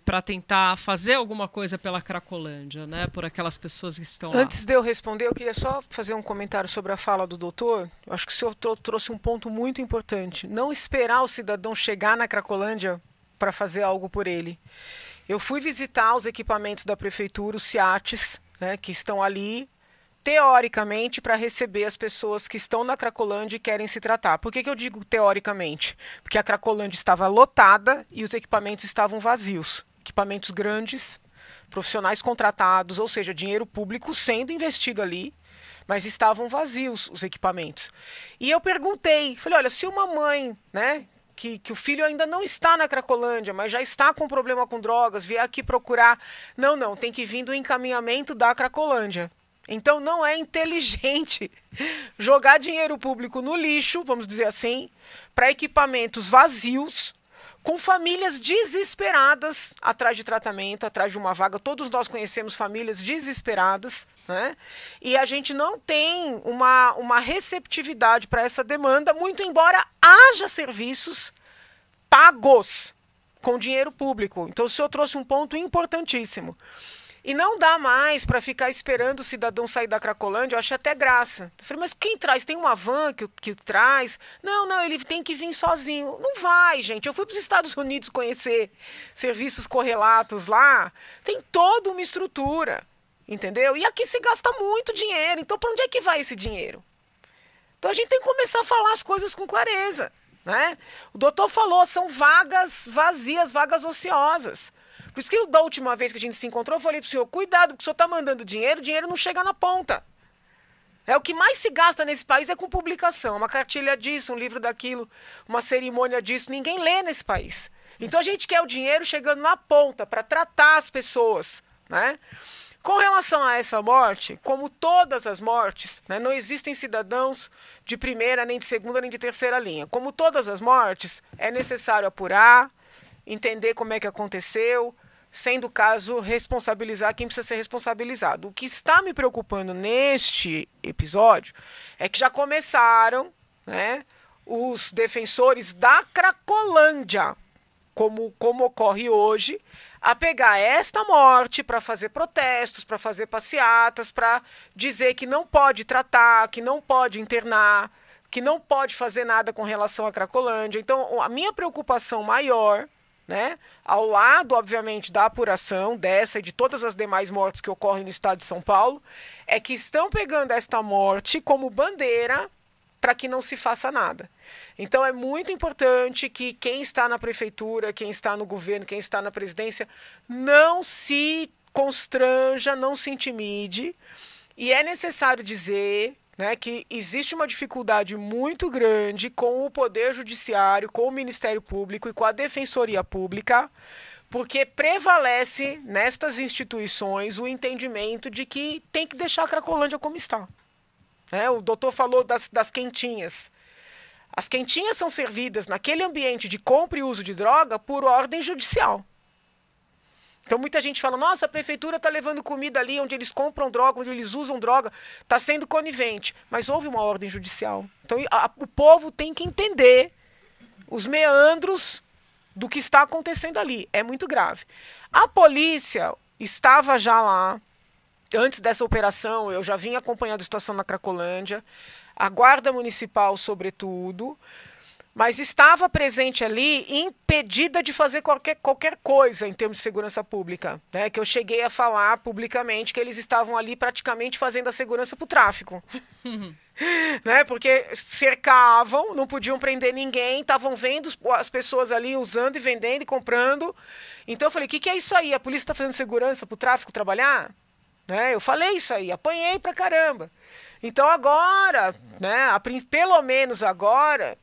para tentar fazer alguma coisa pela Cracolândia, né, por aquelas pessoas que estão lá? Antes de eu responder, eu queria só fazer um comentário sobre a fala do doutor. Eu acho que o senhor trouxe um ponto muito importante. Não esperar o cidadão chegar na Cracolândia para fazer algo por ele. Eu fui visitar os equipamentos da prefeitura, os CIATs, né, que estão ali, teoricamente, para receber as pessoas que estão na Cracolândia e querem se tratar. Por que eu digo teoricamente? Porque a Cracolândia estava lotada e os equipamentos estavam vazios. Equipamentos grandes, profissionais contratados, ou seja, dinheiro público sendo investido ali, mas estavam vazios os equipamentos. E eu perguntei, falei, olha, se uma mãe, né, que o filho ainda não está na Cracolândia, mas já está com problema com drogas, vier aqui procurar, não, tem que vir do encaminhamento da Cracolândia. Então não é inteligente jogar dinheiro público no lixo, vamos dizer assim, para equipamentos vazios, com famílias desesperadas atrás de tratamento, atrás de uma vaga. Todos nós conhecemos famílias desesperadas, né? E a gente não tem uma receptividade para essa demanda, muito embora haja serviços pagos com dinheiro público. Então o senhor trouxe um ponto importantíssimo. E não dá mais para ficar esperando o cidadão sair da Cracolândia, eu acho até graça. Eu falei, mas quem traz? Tem uma van que traz? Não, ele tem que vir sozinho. Não vai, gente. Eu fui para os Estados Unidos conhecer serviços correlatos lá. Tem toda uma estrutura, entendeu? E aqui se gasta muito dinheiro. Então, para onde é que vai esse dinheiro? Então, a gente tem que começar a falar as coisas com clareza, né? O doutor falou, são vagas vazias, vagas ociosas. Por isso que da última vez que a gente se encontrou, eu falei para o senhor, cuidado, porque o senhor está mandando dinheiro, o dinheiro não chega na ponta. O que mais se gasta nesse país é com publicação, uma cartilha disso, um livro daquilo, uma cerimônia disso, ninguém lê nesse país. Então a gente quer o dinheiro chegando na ponta, para tratar as pessoas, né? relação a essa morte, como todas as mortes, né, não existem cidadãos de primeira, nem de segunda, nem de terceira linha. Como todas as mortes, é necessário apurar, entender como é que aconteceu, sendo o caso, responsabilizar quem precisa ser responsabilizado. O que está me preocupando neste episódio é que já começaram, né, os defensores da Cracolândia, como ocorre hoje, a pegar esta morte para fazer protestos, para fazer passeatas, para dizer que não pode tratar, que não pode internar, que não pode fazer nada com relação à Cracolândia. Então, a minha preocupação maior, né, ao lado, obviamente, da apuração dessa e de todas as demais mortes que ocorrem no estado de São Paulo, é que estão pegando esta morte como bandeira para que não se faça nada. Então, é muito importante que quem está na prefeitura, quem está no governo, quem está na presidência, não se constranja, não se intimide. E é necessário dizer, né, que existe uma dificuldade muito grande com o Poder Judiciário, com o Ministério Público e com a Defensoria Pública, porque prevalece nestas instituições o entendimento de que tem que deixar a Cracolândia como está. O doutor falou das quentinhas. As quentinhas são servidas naquele ambiente de compra e uso de droga por ordem judicial. Então muita gente fala, nossa, a prefeitura está levando comida ali onde eles compram droga, onde eles usam droga, está sendo conivente. Mas houve uma ordem judicial. Então o povo tem que entender os meandros do que está acontecendo ali. É muito grave. A polícia estava já lá. Antes dessa operação, eu já vinha acompanhando a situação na Cracolândia, a Guarda Municipal, sobretudo, mas estava presente ali impedida de fazer qualquer coisa em termos de segurança pública, né? Que eu cheguei a falar publicamente que eles estavam ali praticamente fazendo a segurança para o tráfico. Né? Porque cercavam, não podiam prender ninguém, estavam vendo as pessoas ali usando e vendendo e comprando. Então eu falei, o que é isso aí? A polícia está fazendo segurança para o tráfico trabalhar? Né? Eu falei isso aí, apanhei pra caramba. Então agora, né, pelo menos agora,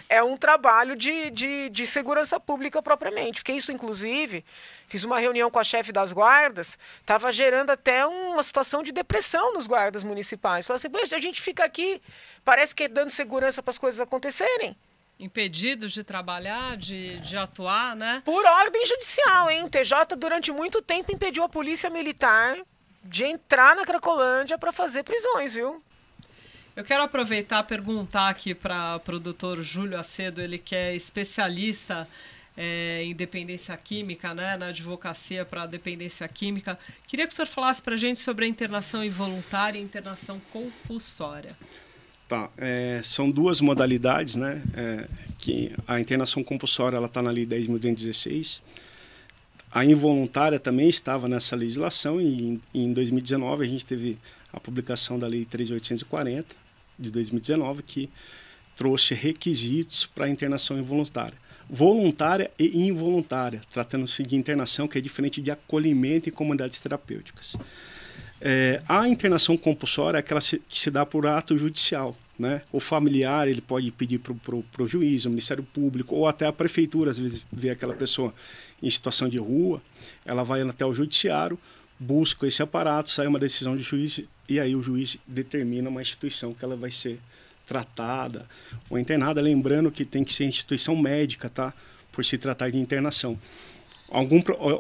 é um trabalho de segurança pública propriamente. Porque isso, inclusive, fiz uma reunião com a chefe das guardas, estava gerando até uma situação de depressão nos guardas municipais. Falei assim, a gente fica aqui, parece que dando segurança para as coisas acontecerem. Impedidos de trabalhar, de atuar, né? Por ordem judicial, hein? O TJ durante muito tempo impediu a polícia militar de entrar na Cracolândia para fazer prisões, viu? Eu quero aproveitar e perguntar aqui para o doutor Júlio Acedo, ele que é especialista em dependência química, né, na advocacia para dependência química. Queria que o senhor falasse para a gente sobre a internação involuntária e a internação compulsória. Tá, são duas modalidades, né? Que a internação compulsória está na Lei 10.216. A involuntária também estava nessa legislação e em 2019 a gente teve a publicação da Lei 3.840 de 2019 que trouxe requisitos para a internação involuntária. Voluntária e involuntária, tratando-se de internação que é diferente de acolhimento em comunidades terapêuticas. A internação compulsória é aquela que se dá por ato judicial, né? O familiar ele pode pedir para o juiz, o Ministério Público ou até a prefeitura, às vezes vê aquela pessoa em situação de rua, ela vai até o judiciário, busca esse aparato, sai uma decisão de juiz e aí o juiz determina uma instituição que ela vai ser tratada ou internada, lembrando que tem que ser instituição médica, tá? Por se tratar de internação.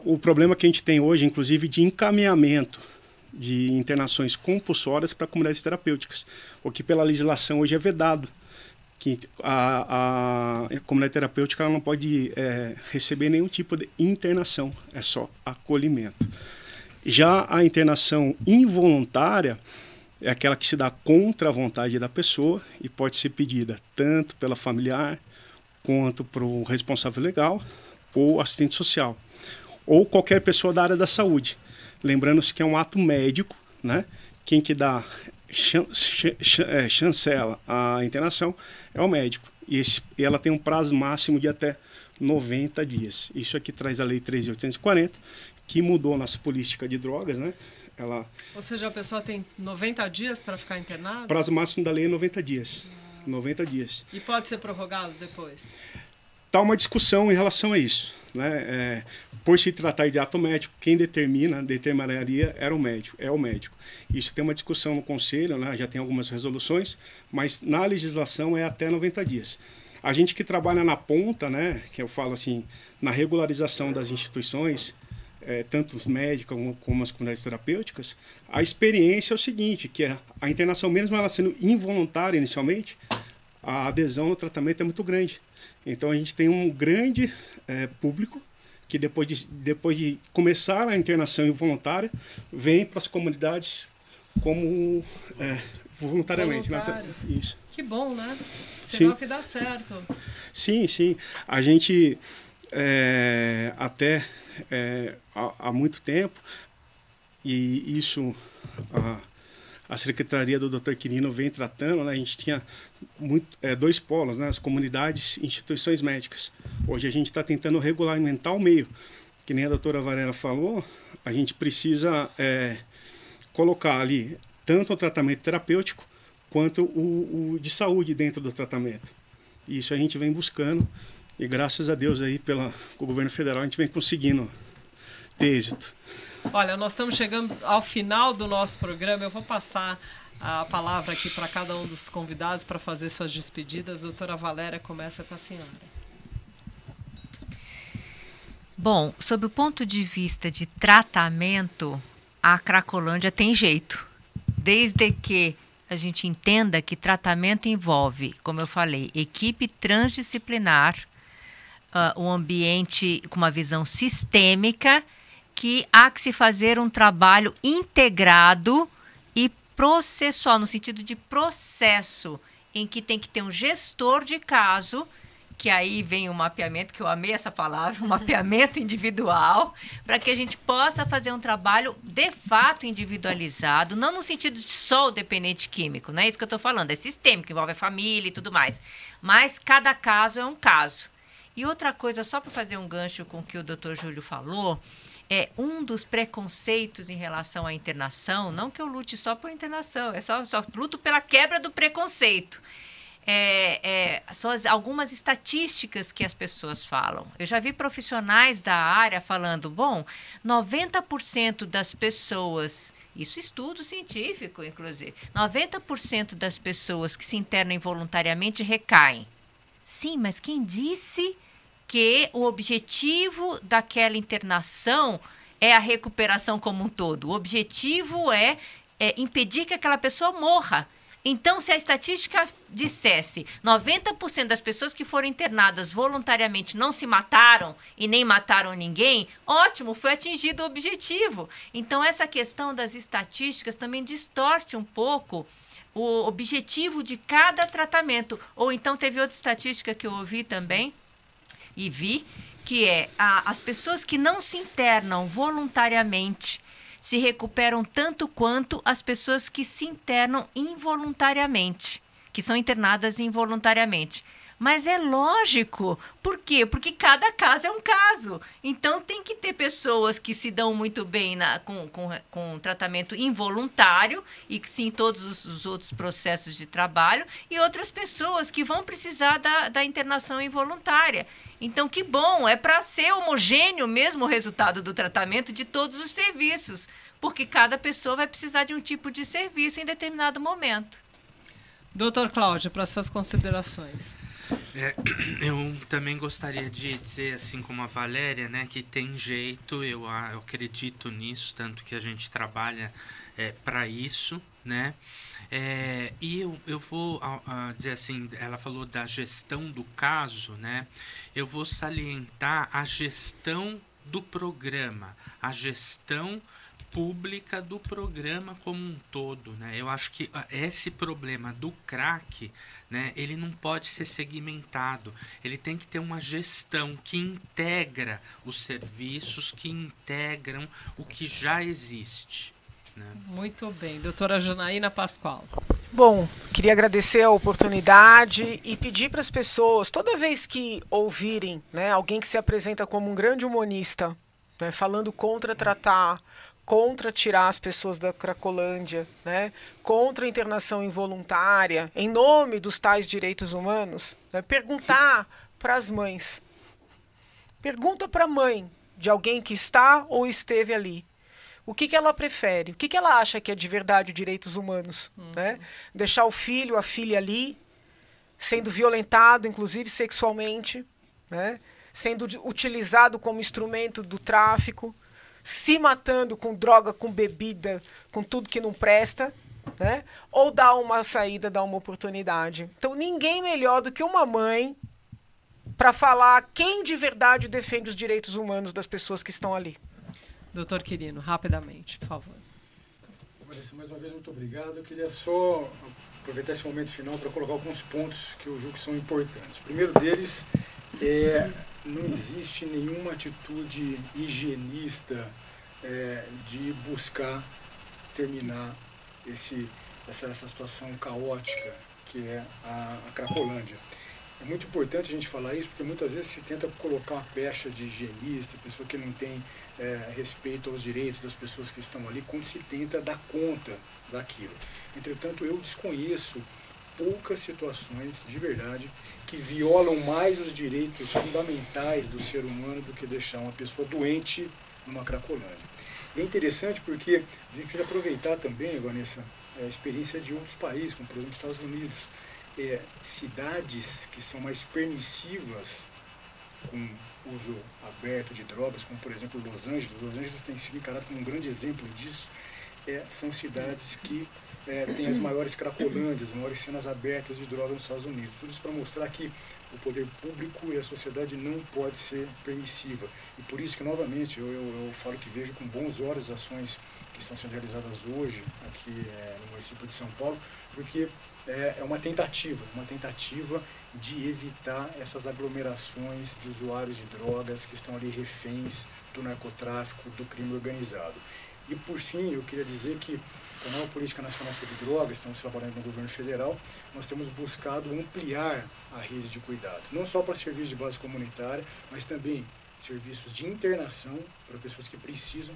O problema que a gente tem hoje, inclusive, de encaminhamento de internações compulsórias para comunidades terapêuticas, o que pela legislação hoje é vedado, que a comunidade terapêutica ela não pode receber nenhum tipo de internação, é só acolhimento. Já a internação involuntária é aquela que se dá contra a vontade da pessoa e pode ser pedida tanto pela familiar quanto para o responsável legal ou assistente social, ou qualquer pessoa da área da saúde. Lembrando-se que é um ato médico, né? Quem que dá chancela a internação é o médico. E ela tem um prazo máximo de até 90 dias. Isso aqui traz a Lei 3.840, que mudou nossa política de drogas, né? Ou seja, a pessoa tem 90 dias para ficar internada? O prazo máximo da lei é 90 dias. 90 dias. E pode ser prorrogado depois? Está uma discussão em relação a isso. né? Por se tratar de ato médico, quem determinaria era o médico, é o médico. Isso tem uma discussão no Conselho, né? Já tem algumas resoluções, mas na legislação é até 90 dias. A gente que trabalha na ponta, né, que eu falo assim, na regularização das instituições, tanto os médicos como as comunidades terapêuticas, a experiência é o seguinte, que a internação, mesmo ela sendo involuntária inicialmente, a adesão no tratamento é muito grande. Então a gente tem um grande público que depois de começar a internação involuntária, vem para as comunidades como voluntariamente. Isso. Que bom, né? Sinal que dá certo. Sim, sim. A gente até há muito tempo, e isso a Secretaria do Dr. Quirino vem tratando, né? A gente tinha dois polos, né? As comunidades e instituições médicas. Hoje a gente está tentando regulamentar o meio. Que nem a doutora Varela falou, a gente precisa colocar ali tanto o tratamento terapêutico quanto o de saúde dentro do tratamento. Isso a gente vem buscando e graças a Deus aí com o governo federal a gente vem conseguindo ter êxito. Olha, nós estamos chegando ao final do nosso programa. Eu vou passar a palavra aqui para cada um dos convidados para fazer suas despedidas. Doutora Valéria, começa com a senhora. Bom, sob o ponto de vista de tratamento, a Cracolândia tem jeito. Desde que a gente entenda que tratamento envolve, como eu falei, equipe transdisciplinar, um ambiente com uma visão sistêmica, que há que se fazer um trabalho integrado e processual, no sentido de processo, em que tem que ter um gestor de caso, que aí vem o mapeamento, que eu amei essa palavra, um mapeamento individual, para que a gente possa fazer um trabalho de fato individualizado, não no sentido de só o dependente químico, não é isso que eu estou falando, é sistêmico, envolve a família e tudo mais, mas cada caso é um caso. E outra coisa, só para fazer um gancho com o que o Dr. Júlio falou, um dos preconceitos em relação à internação, não que eu lute só por internação, só luto pela quebra do preconceito. São algumas estatísticas que as pessoas falam. Eu já vi profissionais da área falando, 90% das pessoas, isso estudo científico, inclusive, 90% das pessoas que se internam involuntariamente recaem. Sim, mas quem disse que o objetivo daquela internação é a recuperação como um todo? O objetivo é impedir que aquela pessoa morra. Então, se a estatística dissesse 90% das pessoas que foram internadas voluntariamente não se mataram e nem mataram ninguém, ótimo, foi atingido o objetivo. Então, essa questão das estatísticas também distorce um pouco o objetivo de cada tratamento. Ou então, teve outra estatística que eu ouvi também e vi, que as pessoas que não se internam voluntariamente se recuperam tanto quanto as pessoas que se internam involuntariamente, que são internadas involuntariamente. Mas é lógico. Por quê? Porque cada caso é um caso. Então, tem que ter pessoas que se dão muito bem com tratamento involuntário e que sim, todos os outros processos de trabalho, e outras pessoas que vão precisar da internação involuntária. Então, que bom, é para ser homogêneo mesmo o resultado do tratamento de todos os serviços, porque cada pessoa vai precisar de um tipo de serviço em determinado momento. Doutor Cláudio, para suas considerações. Eu também gostaria de dizer, assim como a Valéria, né, que tem jeito, eu acredito nisso, tanto que a gente trabalha para isso, né? E eu vou dizer assim, ela falou da gestão do caso, né? Eu vou salientar a gestão do programa, a gestão pública do programa como um todo, né? Eu acho que esse problema do crack, né, ele não pode ser segmentado, ele tem que ter uma gestão que integra os serviços, que integram o que já existe, né? Muito bem. Doutora Janaína Pascoal. Bom, queria agradecer a oportunidade e pedir para as pessoas, toda vez que ouvirem, né, alguém que se apresenta como um grande humanista, né, falando contra tratar, contra tirar as pessoas da Cracolândia, né, contra a internação involuntária, em nome dos tais direitos humanos, né, perguntar para as mães. Pergunta para a mãe de alguém que está ou esteve ali. O que ela prefere? O que ela acha que é de verdade direitos humanos? Né? Deixar o filho, a filha ali, sendo violentado, inclusive sexualmente, né? Sendo utilizado como instrumento do tráfico, se matando com droga, com bebida, com tudo que não presta, né? Ou dar uma saída, dar uma oportunidade. Então, ninguém melhor do que uma mãe para falar quem de verdade defende os direitos humanos das pessoas que estão ali. Doutor Quirino, rapidamente, por favor. Vanessa, mais uma vez, muito obrigado. Eu queria só aproveitar esse momento final para colocar alguns pontos que eu julgo que são importantes. O primeiro deles é: não existe nenhuma atitude higienista de buscar terminar essa situação caótica que é a Cracolândia. É muito importante a gente falar isso, porque muitas vezes se tenta colocar uma pecha de higienista, pessoa que não tem respeito aos direitos das pessoas que estão ali, quando se tenta dar conta daquilo. Entretanto, eu desconheço poucas situações, de verdade, que violam mais os direitos fundamentais do ser humano do que deixar uma pessoa doente numa Cracolândia. E é interessante porque a gente precisa aproveitar também, Vanessa, a experiência de outros países, como por exemplo os Estados Unidos. Cidades que são mais permissivas com uso aberto de drogas, como por exemplo Los Angeles. Los Angeles tem sido encarado como um grande exemplo disso. São cidades que têm as maiores cracolândias, as maiores cenas abertas de drogas nos Estados Unidos. Tudo isso para mostrar que o poder público e a sociedade não pode ser permissiva. E por isso que, novamente, eu falo que vejo com bons olhos as ações que estão sendo realizadas hoje aqui no município de São Paulo, porque é uma tentativa de evitar essas aglomerações de usuários de drogas que estão ali reféns do narcotráfico, do crime organizado. E por fim, eu queria dizer que com a nova política nacional sobre drogas, estamos trabalhando no governo federal, nós temos buscado ampliar a rede de cuidados, não só para serviços de base comunitária, mas também serviços de internação para pessoas que precisam.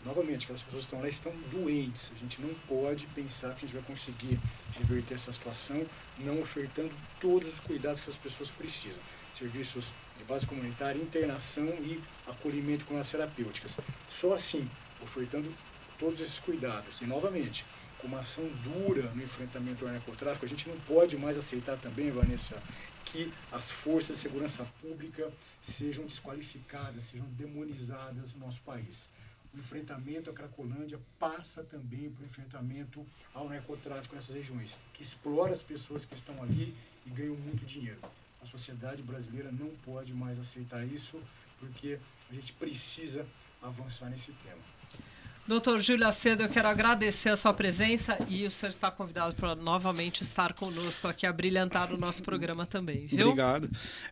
Novamente, aquelas pessoas que estão lá estão doentes. A gente não pode pensar que a gente vai conseguir reverter essa situação não ofertando todos os cuidados que as pessoas precisam. Serviços de base comunitária, internação e acolhimento com as terapêuticas. Só assim, ofertando todos esses cuidados. E, novamente, com uma ação dura no enfrentamento ao narcotráfico, a gente não pode mais aceitar também, Vanessa, que as forças de segurança pública sejam desqualificadas, sejam demonizadas no nosso país. O enfrentamento à Cracolândia passa também para o enfrentamento ao narcotráfico nessas regiões, que explora as pessoas que estão ali e ganham muito dinheiro. A sociedade brasileira não pode mais aceitar isso, porque a gente precisa avançar nesse tema. Doutor Júlio Acedo, eu quero agradecer a sua presença e o senhor está convidado para novamente estar conosco aqui, a brilhantar o nosso programa também, viu? Obrigado.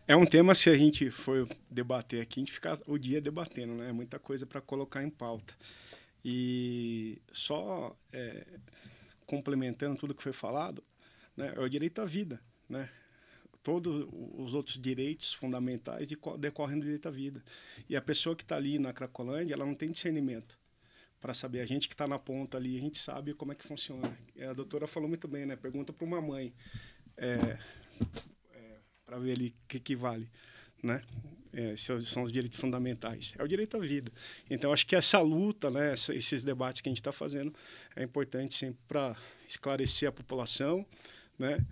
É um tema, se a gente for debater aqui, a gente fica o dia debatendo, né? Muita coisa para colocar em pauta. E só complementando tudo que foi falado, né, é o direito à vida, né? Todos os outros direitos fundamentais decorrem do direito à vida. E a pessoa que está ali na Cracolândia, ela não tem discernimento para saber. A gente que está na ponta ali, a gente sabe como é que funciona. A doutora falou muito bem, né? Pergunta para uma mãe para ver ali o que vale, né? São os direitos fundamentais. É o direito à vida. Então, acho que essa luta, né, esses debates que a gente está fazendo, é importante sempre para esclarecer a população, né?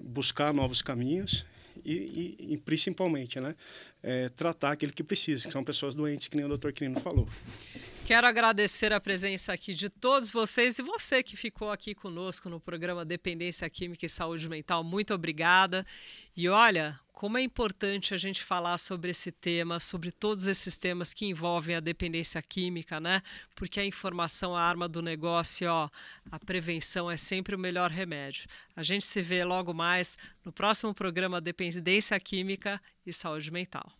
Buscar novos caminhos e principalmente, né, tratar aquele que precisa, que são pessoas doentes, que nem o doutor Quirino falou. Quero agradecer a presença aqui de todos vocês e você que ficou aqui conosco no programa Dependência Química e Saúde Mental. Muito obrigada. E olha, como é importante a gente falar sobre esse tema, sobre todos esses temas que envolvem a dependência química, né? Porque a informação é a arma do negócio, ó, a prevenção é sempre o melhor remédio. A gente se vê logo mais no próximo programa Dependência Química e Saúde Mental.